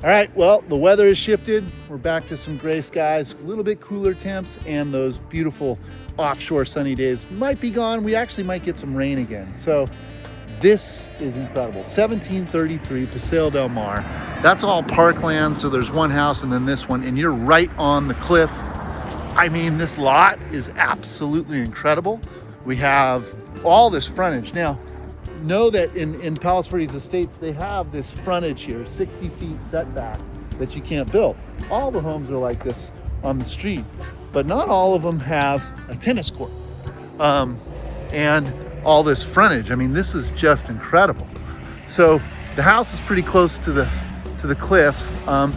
All right, well, the weather has shifted. We're back to some gray skies, a little bit cooler temps, and those beautiful offshore sunny days might be gone. We actually might get some rain again. So this is incredible. 1733 Paseo Del Mar. That's all parkland. So there's one house and then this one, and you're right on the cliff. I mean, this lot is absolutely incredible. We have all this frontage. Now, know that in Palos Verdes Estates, they have this frontage here, 60 feet setback that you can't build. All the homes are like this on the street, but not all of them have a tennis court and all this frontage. I mean, this is just incredible. So the house is pretty close to the cliff.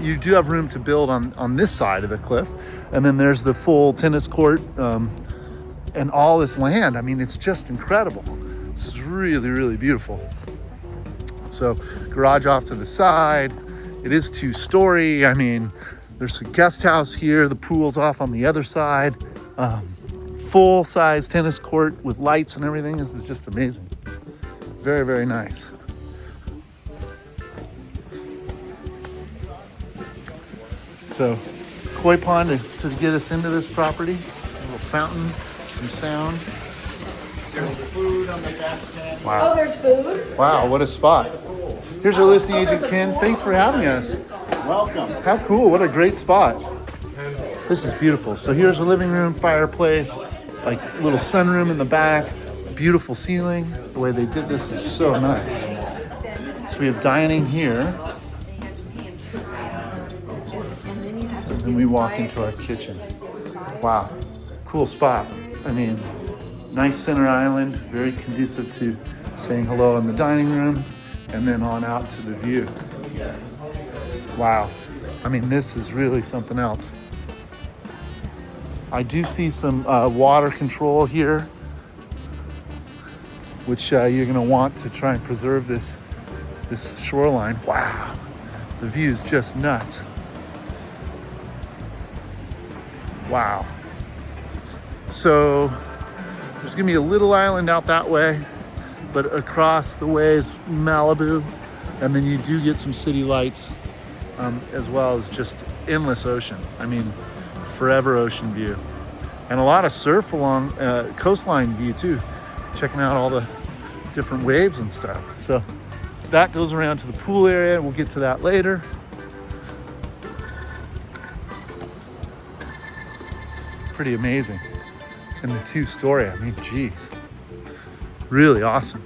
You do have room to build on this side of the cliff, and then there's the full tennis court and all this land. I mean, it's just incredible. This is really, really beautiful. So garage off to the side. It is 2-story. I mean, there's a guest house here. The pool's off on the other side. Full size tennis court with lights and everything. This is just amazing. Very, very nice. So koi pond to get us into this property. A little fountain, some sound. There's food on the back end. Wow. Oh, there's food? Wow, what a spot. Here's our listing agent, Ken. Thanks for having us. Welcome. How cool, what a great spot. This is beautiful. So here's a living room, fireplace, like little sunroom in the back, beautiful ceiling. The way they did this is so nice. So we have dining here. And then we walk into our kitchen. Wow, cool spot. I mean, nice center island, very conducive to saying hello in the dining room, and then on out to the view. Wow, I mean, this is really something else. I do see some water control here, which you're gonna want to try and preserve this shoreline. Wow, the view is just nuts. Wow. So there's gonna be a little island out that way, but across the way is Malibu, and then you do get some city lights, as well as just endless ocean. I mean, forever ocean view. And a lot of surf along Coastline view too, checking out all the different waves and stuff. So that goes around to the pool area, we'll get to that later. Pretty amazing. And the 2-story, I mean, geez, really awesome.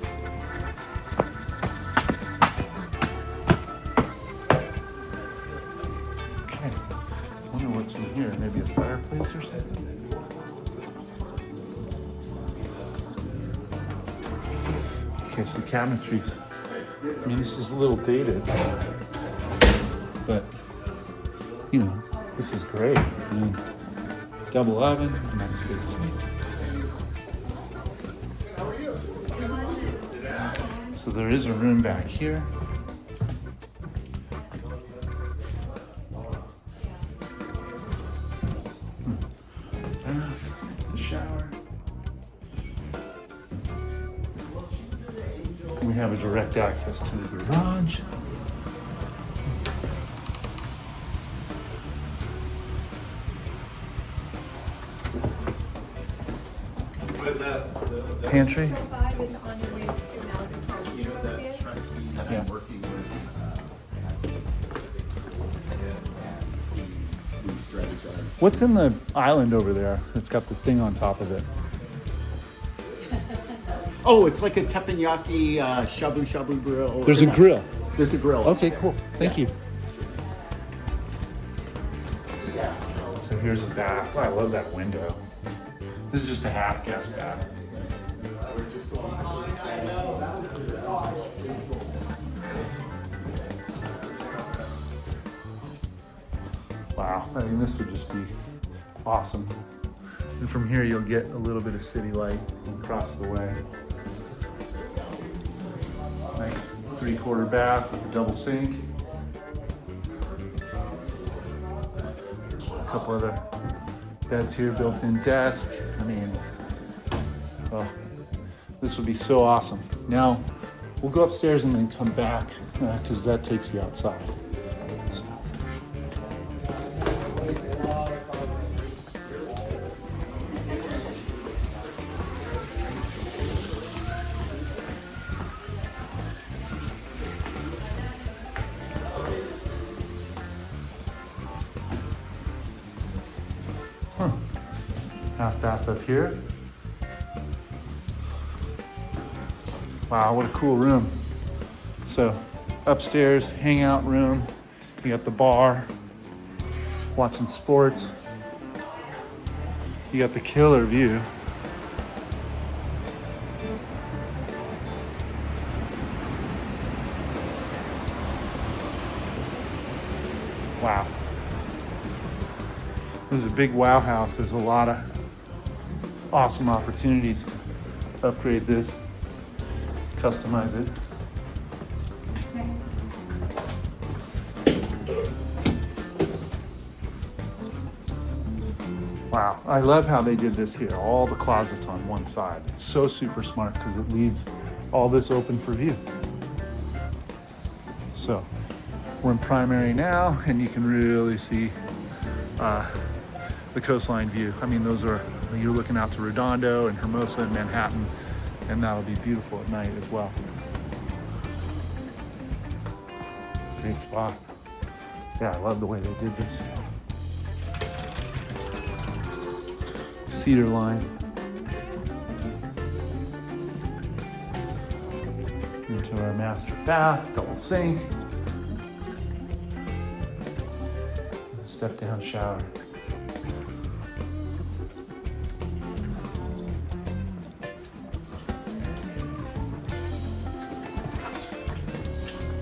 Okay, wonder what's in here, maybe a fireplace or something? Okay, so the cabinetry's, I mean, this is a little dated, but, you know, this is great. I mean, double oven, nice big sink. So there is a room back here. Bath, the shower. We have a direct access to the garage. Pantry. You know that trustee that I'm working with. We strategize. What's in the island over there? It's got the thing on top of it. Oh, it's like a teppanyaki shabu shabu grill. There's a grill. There's a grill. Okay, cool. Thank you. So here's a bath. I love that window. This is just a half guest bath. Wow, I mean, this would just be awesome. And from here, you'll get a little bit of city light across the way. Nice 3/4 bath with a double sink. A couple other beds here, built-in desk. I mean, oh, this would be so awesome. Now, we'll go upstairs and then come back because that takes you outside. So. Half bath up here. Wow, what a cool room. So upstairs, hangout room. You got the bar, watching sports. You got the killer view. Wow. This is a big wow house. There's a lot of awesome opportunities to upgrade this, customize it. Wow, I love how they did this here. All the closets on one side. It's so super smart because it leaves all this open for view. So we're in primary now, and you can really see the coastline view. I mean, you're looking out to Redondo and Hermosa and Manhattan, and that'll be beautiful at night as well. Great spot. Yeah, I love the way they did this. Cedar line. Into our master bath, double sink. Step down shower.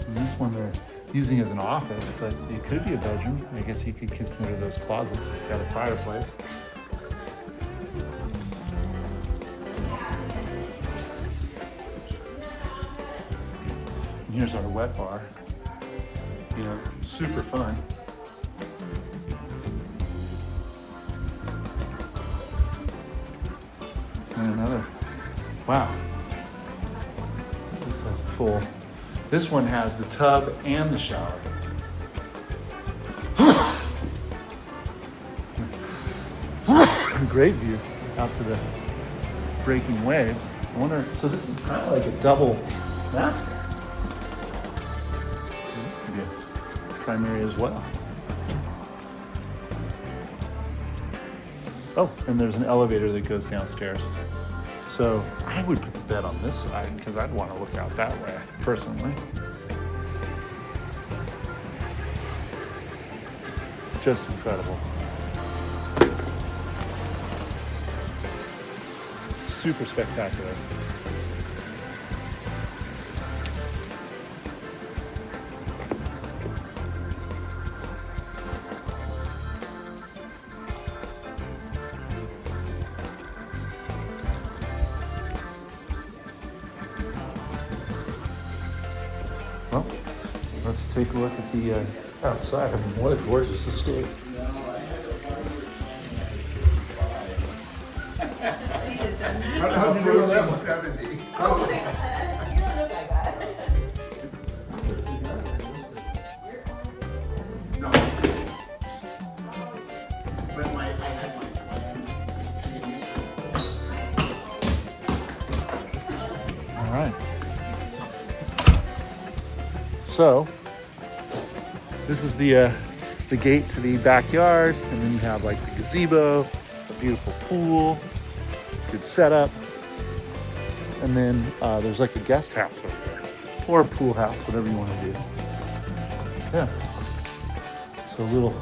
And this one they're using as an office, but it could be a bedroom. I guess you could consider those closets. It's got a fireplace. And here's our wet bar. You know, super fun. And another, wow. So this has a full, this one has the tub and the shower. Great view out to the breaking waves. I wonder, so this is kind of like a double master. This could be a primary as well. Oh, and there's an elevator that goes downstairs. So I would put the bed on this side because I'd want to look out that way, personally. Just incredible. Super spectacular. Well, let's take a look at the outside. I mean, what a gorgeous estate. How'd you do that 70? Oh my God. You don't look like that. No. But I had my All right. So this is the gate to the backyard, and then you have like the gazebo, a beautiful pool, good setup, and then there's like a guest house over there, or a pool house, whatever you want to do. Yeah. So a little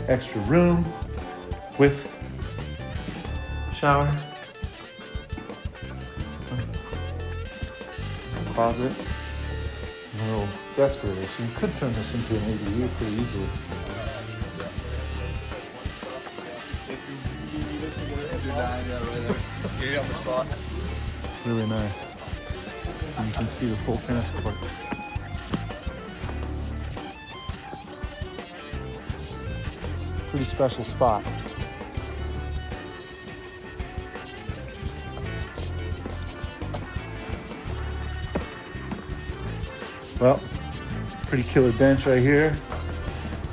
extra room with shower, closet, and a little desk area. So you could turn this into an ADU pretty easily. Get it on the spot. Really nice. And you can see the full tennis court. Pretty special spot. Well, pretty killer bench right here.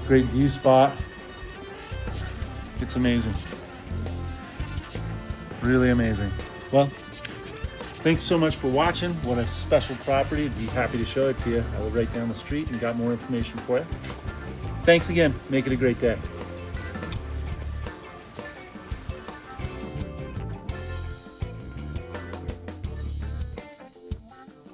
Great view spot. It's amazing. Really amazing. Well, thanks so much for watching. What a special property. I'd be happy to show it to you. I live right down the street and got more information for you. Thanks again. Make it a great day.